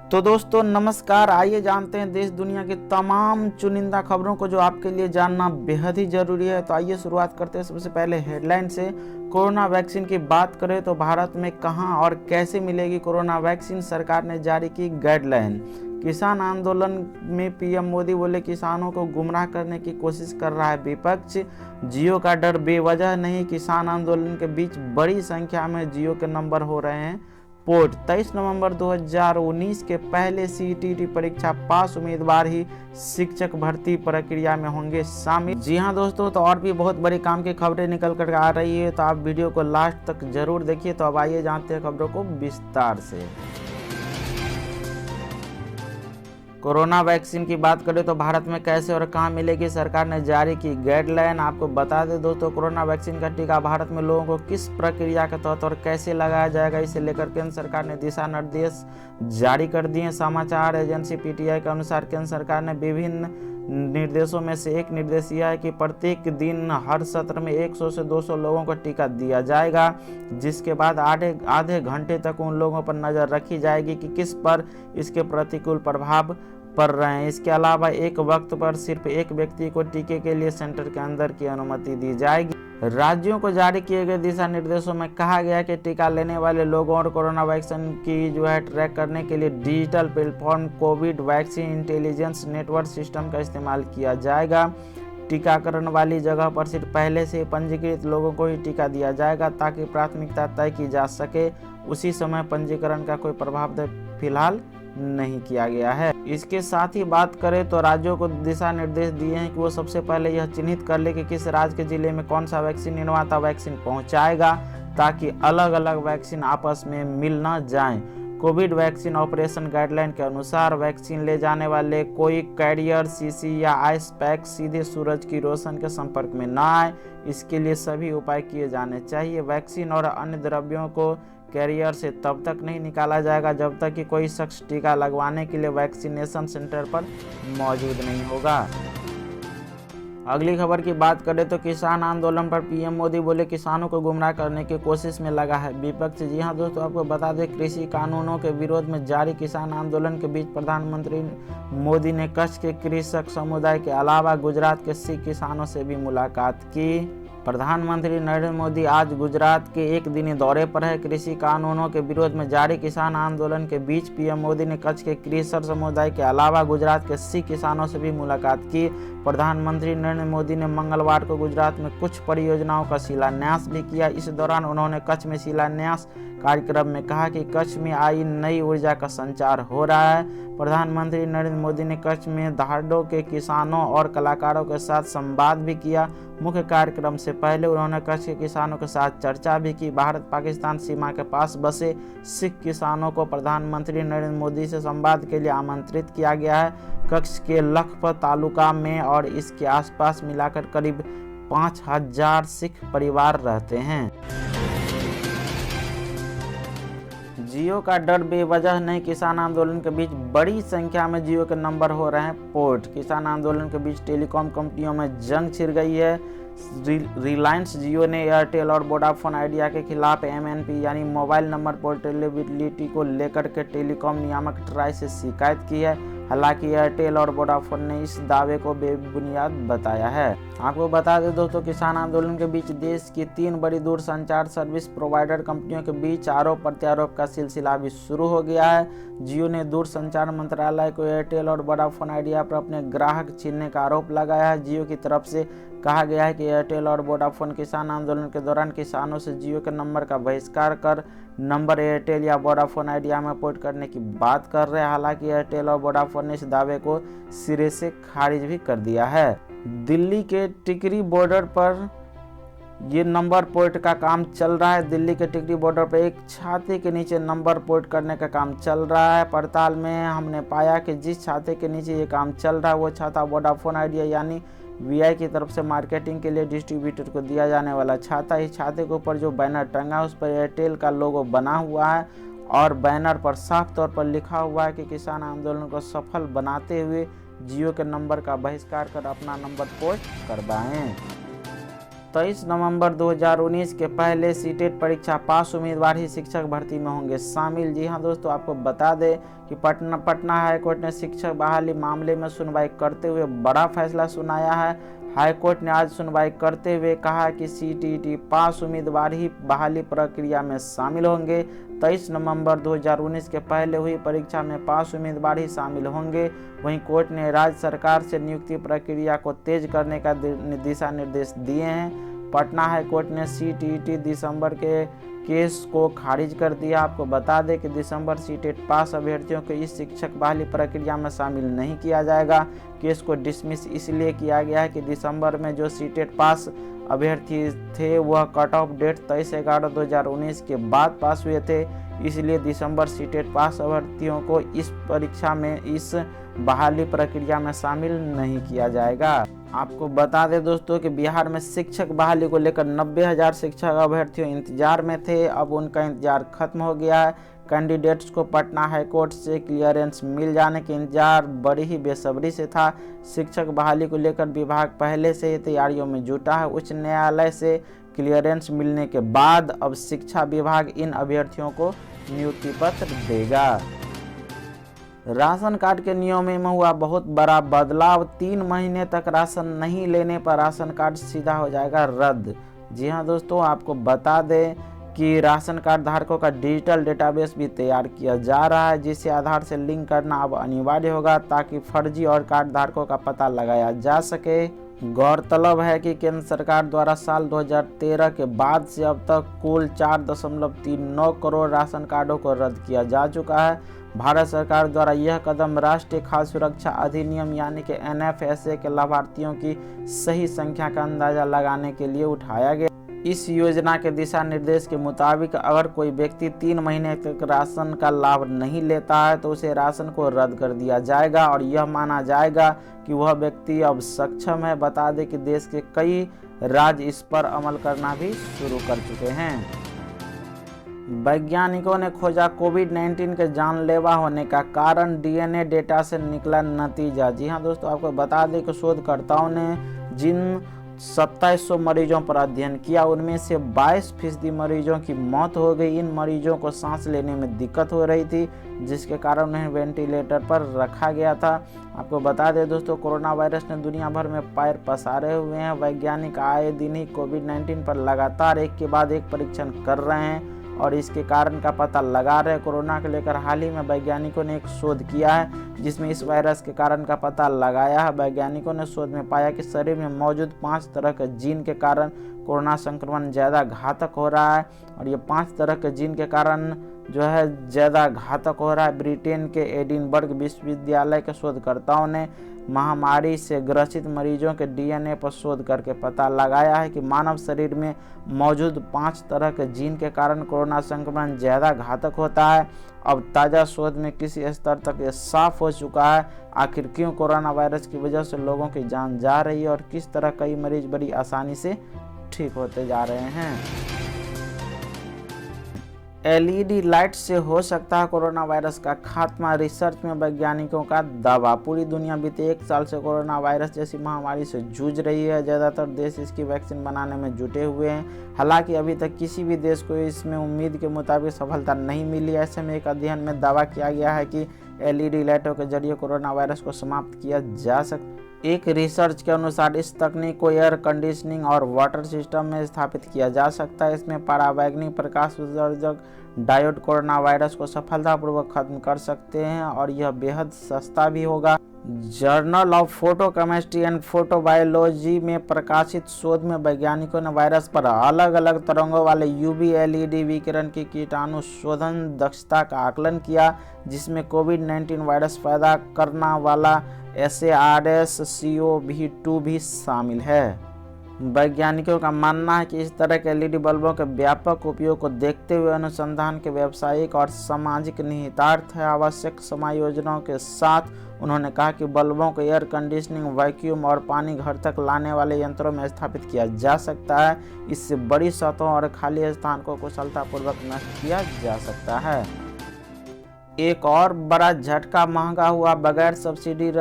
तो दोस्तों नमस्कार, आइए जानते हैं देश दुनिया की तमाम चुनिंदा खबरों को जो आपके लिए जानना बेहद ही जरूरी है। तो आइए शुरुआत करते हैं सबसे पहले हेडलाइन से। कोरोना वैक्सीन की बात करें तो भारत में कहां और कैसे मिलेगी कोरोना वैक्सीन, सरकार ने जारी की गाइडलाइन। किसान आंदोलन में पीएम मोदी बोले किसानों को गुमराह करने की कोशिश कर रहा है विपक्ष। जियो का डर बेवजह नहीं, किसान आंदोलन के बीच बड़ी संख्या में जियो के नंबर हो रहे हैं पोर्ट। 23 नवंबर 2019 के पहले सीटीटी परीक्षा पास उम्मीदवार ही शिक्षक भर्ती प्रक्रिया में होंगे शामिल। जी हां दोस्तों, तो और भी बहुत बड़े काम की खबरें निकल कर आ रही है, तो आप वीडियो को लास्ट तक जरूर देखिए। तो अब आइए जानते हैं खबरों को विस्तार से। कोरोना वैक्सीन की बात करें तो भारत में कैसे और कहां मिलेगी, सरकार ने जारी की गाइडलाइन। आपको बता दें दोस्तों, कोरोना वैक्सीन का टीका भारत में लोगों को किस प्रक्रिया के तहत और कैसे लगाया जाएगा, इसे लेकर केंद्र सरकार ने दिशा निर्देश जारी कर दिए। समाचार एजेंसी पीटीआई के अनुसार केंद्र सरकार ने विभिन्न निर्देशों में से एक निर्देश यह है कि प्रत्येक दिन हर सत्र में 100 से 200 लोगों को टीका दिया जाएगा, जिसके बाद आधे घंटे तक उन लोगों पर नजर रखी जाएगी कि किस पर इसके प्रतिकूल प्रभाव पड़ रहे हैं। इसके अलावा एक वक्त पर सिर्फ एक व्यक्ति को टीके के लिए सेंटर के अंदर की अनुमति दी जाएगी। राज्यों को जारी किए गए दिशा निर्देशों में कहा गया कि टीका लेने वाले लोगों और कोरोना वैक्सीन की ट्रैक करने के लिए digital platform Covid vaccine intelligence network system का इस्तेमाल किया जाएगा। टीकाकरण वाली जगह पर सिर्फ पहले से पंजीकृत लोगों को ही टीका दिया जाएगा ताकि प्राथमिकता तय की जा सके। उसी समय पंजीकरण का कोई प्रभाव फिलहाल नहीं किया गया है। इसके साथ ही बात करें तो राज्यों को दिशा निर्देश दिए हैं कि वो सबसे पहले यह चिन्हित कर ले कि किस राज्य के जिले में कौन सा वैक्सीन निर्माता वैक्सीन पहुंचाएगा, ताकि अलग अलग वैक्सीन आपस में मिल न जाएं। कोविड वैक्सीन ऑपरेशन गाइडलाइन के अनुसार वैक्सीन ले जाने वाले कोई कैरियर, शीशी या आइस पैक सीधे सूरज की रोशनी के संपर्क में न आए। इसके लिए सभी उपाय किए जाने चाहिए। वैक्सीन और अन्य द्रव्यों को कैरियर से तब तक नहीं निकाला जाएगा जब तक कि कोई शख्स टीका लगवाने के लिए वैक्सीनेशन सेंटर पर मौजूद नहीं होगा। अगली खबर की बात करें तो किसान आंदोलन पर पीएम मोदी बोले किसानों को गुमराह करने की कोशिश में लगा है विपक्ष। जी हां दोस्तों, आपको बता दें कृषि कानूनों के विरोध में जारी किसान आंदोलन के बीच प्रधानमंत्री मोदी ने कच्छ के कृषक समुदाय के अलावा गुजरात के सिख किसानों से भी मुलाकात की। प्रधानमंत्री नरेंद्र मोदी आज गुजरात के एक दिनी दौरे पर है। कृषि कानूनों के विरोध में जारी किसान आंदोलन के बीच पीएम मोदी ने कच्छ के कृषक समुदाय के अलावा गुजरात के सिख किसानों से भी मुलाकात की। प्रधानमंत्री नरेंद्र मोदी ने मंगलवार को गुजरात में कुछ परियोजनाओं का शिलान्यास भी किया। इस दौरान उन्होंने कच्छ में शिलान्यास कार्यक्रम में कहा कि कच्छ में आई नई ऊर्जा का संचार हो रहा है। प्रधानमंत्री नरेंद्र मोदी ने कच्छ में धारडो के किसानों और कलाकारों के साथ संवाद भी किया। मुख्य कार्यक्रम से पहले उन्होंने कच्छ के किसानों के साथ चर्चा भी की। भारत पाकिस्तान सीमा के पास बसे सिख किसानों को प्रधानमंत्री नरेंद्र मोदी से संवाद के लिए आमंत्रित किया गया है। कच्छ के लखपत तालुका में और इसके आसपास मिलाकर करीब 5000 सिख परिवार रहते हैं। जियो का डर बेवजह नहीं, किसान आंदोलन के बीच बड़ी संख्या में जियो के नंबर हो रहे हैं पोर्ट। किसान आंदोलन के बीच टेलीकॉम कंपनियों में जंग छिड़ गई है। रिलायंस जियो ने एयरटेल और वोडाफोन आइडिया के खिलाफ एमएनपी यानी मोबाइल नंबर पोर्टेबिलिटी को लेकर के टेलीकॉम नियामक ट्राई से शिकायत की है। हालांकि एयरटेल और वोडाफोन ने इस दावे को बेबुनियाद बताया है। आपको बता दें दोस्तों, किसान आंदोलन के बीच देश की 3 बड़ी दूरसंचार सर्विस प्रोवाइडर कंपनियों के बीच आरोप प्रत्यारोप का सिलसिला भी शुरू हो गया है। जियो ने दूरसंचार मंत्रालय को एयरटेल और वोडाफोन आइडिया पर अपने ग्राहक छीनने का आरोप लगाया है। जियो की तरफ से कहा गया है कि एयरटेल और वोडाफोन किसान आंदोलन के दौरान किसानों से जियो के नंबर का बहिष्कार कर नंबर एयरटेल या वोडाफोन आइडिया में पोर्ट करने की बात कर रहे हैं। हालांकि एयरटेल और वोडाफोन ने इस दावे को सिरे से खारिज भी कर दिया है। दिल्ली के टिकरी बॉर्डर पर ये नंबर पोर्ट का काम चल रहा है। दिल्ली के टिकरी बॉर्डर पर एक छाते के नीचे नंबर पोर्ट करने का काम चल रहा है। पड़ताल में हमने पाया कि जिस छाते के नीचे ये काम चल रहा है वो छाता वोडाफोन आइडिया यानी वीआई की तरफ से मार्केटिंग के लिए डिस्ट्रीब्यूटर को दिया जाने वाला छाता। इस छाते के ऊपर जो बैनर टंगा है उस पर एयरटेल का लोगो बना हुआ है और बैनर पर साफ तौर पर लिखा हुआ है कि किसान आंदोलन को सफल बनाते हुए जियो के नंबर का बहिष्कार कर अपना नंबर पोर्ट करवाएं। 23 नवंबर 2019 के पहले सीटेट परीक्षा पास उम्मीदवार ही शिक्षक भर्ती में होंगे शामिल। जी हां दोस्तों, आपको बता दें कि पटना हाई कोर्ट ने शिक्षक बहाली मामले में सुनवाई करते हुए बड़ा फैसला सुनाया है। हाई कोर्ट ने आज सुनवाई करते हुए कहा कि सीटीईटी पास उम्मीदवार ही बहाली प्रक्रिया में शामिल होंगे। 23 नवंबर 2019 के पहले हुई परीक्षा में पास उम्मीदवार ही शामिल होंगे। वहीं कोर्ट ने राज्य सरकार से नियुक्ति प्रक्रिया को तेज करने का दिशा निर्देश दिए हैं। पटना हाई कोर्ट ने सीटीईटी दिसंबर के केस को खारिज कर दिया। आपको बता दें कि दिसंबर सीटेट पास अभ्यर्थियों को इस शिक्षक बहाली प्रक्रिया में शामिल नहीं किया जाएगा। केस को डिसमिस इसलिए किया गया है कि दिसंबर में जो सीटेट पास अभ्यर्थी थे वह कट ऑफ डेट 23/11/2019 के बाद पास हुए थे, इसलिए दिसंबर सीटेट पास अभ्यर्थियों को इस परीक्षा में इस बहाली प्रक्रिया में शामिल नहीं किया जाएगा। आपको बता दें दोस्तों कि बिहार में शिक्षक बहाली को लेकर 90,000 शिक्षक अभ्यर्थियों इंतजार में थे। अब उनका इंतजार खत्म हो गया है। कैंडिडेट्स को पटना हाईकोर्ट से क्लियरेंस मिल जाने के इंतजार बड़ी ही बेसब्री से था। शिक्षक बहाली को लेकर विभाग पहले से ही तैयारियों में जुटा है। उच्च न्यायालय से क्लियरेंस मिलने के बाद अब शिक्षा विभाग इन अभ्यर्थियों को नियुक्ति पत्र देगा। राशन कार्ड के नियमों में हुआ बहुत बड़ा बदलाव। 3 महीने तक राशन नहीं लेने पर राशन कार्ड सीधा हो जाएगा रद्द। जी हां दोस्तों, आपको बता दें कि राशन कार्ड धारकों का डिजिटल डेटाबेस भी तैयार किया जा रहा है, जिसे आधार से लिंक करना अब अनिवार्य होगा ताकि फर्जी और कार्ड धारकों का पता लगाया जा सके। गौरतलब है कि केंद्र सरकार द्वारा साल 2013 के बाद से अब तक कुल 4.39 करोड़ राशन कार्डों को रद्द किया जा चुका है। भारत सरकार द्वारा यह कदम राष्ट्रीय खाद्य सुरक्षा अधिनियम यानी कि NFSA के लाभार्थियों की सही संख्या का अंदाजा लगाने के लिए उठाया गया। इस योजना के दिशा निर्देश के मुताबिक अगर कोई व्यक्ति 3 महीने तक राशन का लाभ नहीं लेता है तो उसे राशन को रद्द कर दिया जाएगा और यह माना जाएगा कि वह व्यक्ति अब सक्षम है। बता दें कि देश के कई राज्य इस पर अमल करना भी शुरू कर चुके हैं। वैज्ञानिकों ने खोजा कोविड-19 के जानलेवा होने का कारण, DNA डेटा से निकला नतीजा। जी हां दोस्तों, आपको बता दें कि शोधकर्ताओं ने जिन 2700 मरीजों पर अध्ययन किया उनमें से 22% मरीजों की मौत हो गई। इन मरीजों को सांस लेने में दिक्कत हो रही थी, जिसके कारण उन्हें वेंटिलेटर पर रखा गया था। आपको बता दें दोस्तों, कोरोना वायरस ने दुनिया भर में पैर पसारे हुए हैं। वैज्ञानिक आए दिन ही कोविड-19 पर लगातार एक के बाद एक परीक्षण कर रहे हैं और इसके कारण का पता लगा रहे हैं। कोरोना को लेकर हाल ही में वैज्ञानिकों ने एक शोध किया है जिसमें इस वायरस के कारण का पता लगाया है। वैज्ञानिकों ने शोध में पाया कि शरीर में मौजूद 5 तरह के जीन के कारण कोरोना संक्रमण ज़्यादा घातक हो रहा है और ये 5 तरह के जीन के कारण जो है ज़्यादा घातक हो रहा है। ब्रिटेन के एडिनबर्ग विश्वविद्यालय के शोधकर्ताओं ने महामारी से ग्रसित मरीजों के DNA पर शोध करके पता लगाया है कि मानव शरीर में मौजूद 5 तरह के जीन के कारण कोरोना संक्रमण ज़्यादा घातक होता है। अब ताज़ा शोध में किसी स्तर तक ये साफ हो चुका है आखिर क्यों कोरोना वायरस की वजह से लोगों की जान जा रही है और किस तरह कई मरीज बड़ी आसानी से ठीक होते जा रहे हैं। LED लाइट से हो सकता है कोरोना वायरस का खात्मा, रिसर्च में वैज्ञानिकों का दावा। पूरी दुनिया बीते 1 साल से कोरोना वायरस जैसी महामारी से जूझ रही है। ज़्यादातर देश इसकी वैक्सीन बनाने में जुटे हुए हैं। हालांकि अभी तक किसी भी देश को इसमें उम्मीद के मुताबिक सफलता नहीं मिली। ऐसे में एक अध्ययन में दावा किया गया है कि LED लाइटों के जरिए कोरोना वायरस को समाप्त किया जा सकता है। एक रिसर्च के अनुसार इस तकनीक को एयर कंडीशनिंग और वाटर सिस्टम में स्थापित किया जा सकता है। इसमें परावैंगनिक प्रकाश उत्सर्जक डायोड कोरोना वायरस को सफलतापूर्वक खत्म कर सकते हैं और यह बेहद सस्ता भी होगा। Journal of photochemistry and photobiology में प्रकाशित शोध में वैज्ञानिकों ने वायरस पर अलग अलग तरंगों वाले UV LED विकिरण की कीटाणु शोधन दक्षता का आकलन किया, जिसमें कोविड-19 वायरस पैदा करना वाला SARS-CoV-2 भी शामिल है। वैज्ञानिकों का मानना है कि इस तरह के LED बल्बों के व्यापक उपयोग को देखते हुए अनुसंधान के व्यावसायिक और सामाजिक निहितार्थ है। आवश्यक समायोजनों के साथ उन्होंने कहा कि बल्बों को एयर कंडीशनिंग, वैक्यूम और पानी घर तक लाने वाले यंत्रों में स्थापित किया जा सकता है। इससे बड़ी सतहों और खाली स्थान को कुशलतापूर्वक नष्ट किया जा सकता है। एक और बड़ा झटका, महंगा हुआ बगैर सब्सिडी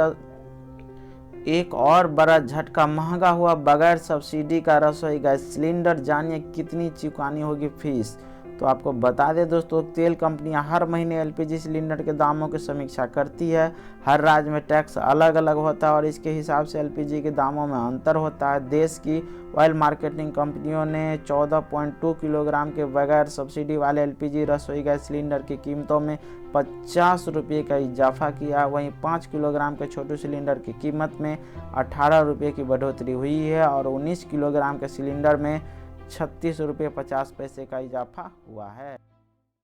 एक और बड़ा झटका, महंगा हुआ बगैर सब्सिडी का रसोई गैस सिलेंडर। जानिए कितनी चुकानी होगी फीस। तो आपको बता दें दोस्तों, तेल कंपनियां हर महीने एलपीजी सिलेंडर के दामों की समीक्षा करती है। हर राज्य में टैक्स अलग अलग होता है और इसके हिसाब से एलपीजी के दामों में अंतर होता है। देश की ऑयल मार्केटिंग कंपनियों ने 14.2 किलोग्राम के बगैर सब्सिडी वाले एलपीजी रसोई गैस सिलेंडर की कीमतों में 50 रुपये का इजाफा किया। वहीं 5 किलोग्राम के छोटे सिलेंडर की कीमत में 18 रुपये की बढ़ोतरी हुई है और 19 किलोग्राम के सिलेंडर में 36 रुपये 50 पैसे का इजाफा हुआ है।